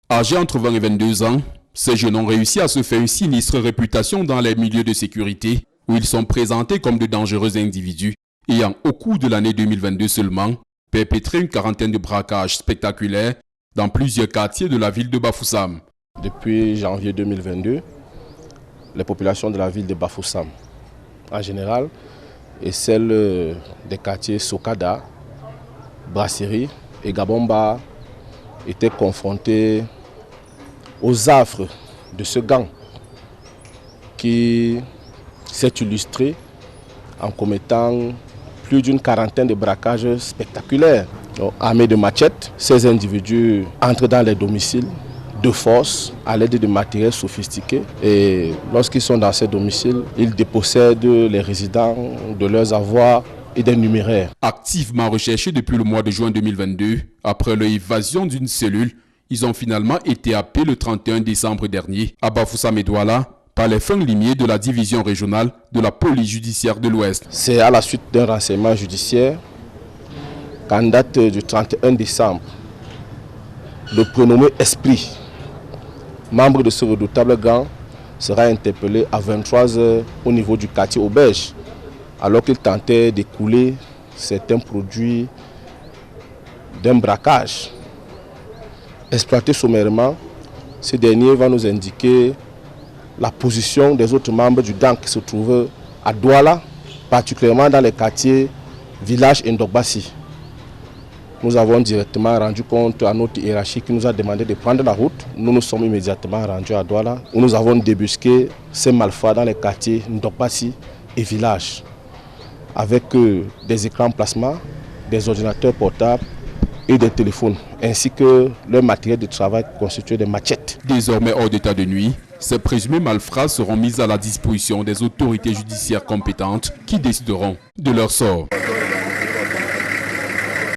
Âgés entre 20 et 22 ans, ces jeunes ont réussi à se faire une sinistre réputation dans les milieux de sécurité où ils sont présentés comme de dangereux individus ayant, au cours de l'année 2022 seulement, perpétré une quarantaine de braquages spectaculaires dans plusieurs quartiers de la ville de Bafoussam. Depuis janvier 2022, les populations de la ville de Bafoussam, en général, et celles des quartiers Sokada, Brasserie et Gabomba étaient confrontées aux affres de ce gang qui s'est illustré en commettant plus d'une quarantaine de braquages spectaculaires. Donc, armés de machettes, ces individus entrent dans les domiciles de force à l'aide de matériel sophistiqué et lorsqu'ils sont dans ces domiciles, ils dépossèdent les résidents de leurs avoirs et des numéraires. Activement recherchés depuis le mois de juin 2022, après leur évasion d'une cellule, ils ont finalement été happés le 31 décembre dernier à Bafoussam et Douala par les fins limiers de la division régionale de la police judiciaire de l'Ouest. C'est à la suite d'un renseignement judiciaire qu'en date du 31 décembre, le prénommé Esprit, membre de ce redoutable gang, sera interpellé à 23 h au niveau du quartier Auberge, alors qu'il tentait d'écouler certains produits d'un braquage. Exploité sommairement, ce dernier va nous indiquer la position des autres membres du gang qui se trouvent à Douala, particulièrement dans les quartiers Village et Ndogbassi. Nous avons directement rendu compte à notre hiérarchie qui nous a demandé de prendre la route. Nous nous sommes immédiatement rendus à Douala où nous avons débusqué ces malfrats dans les quartiers Ndogbassi et Village avec des écrans plasma, des ordinateurs portables et des téléphones, ainsi que leur matériel de travail constitué de machettes. Désormais hors d'état de nuit, ces présumés malfrats seront mis à la disposition des autorités judiciaires compétentes qui décideront de leur sort.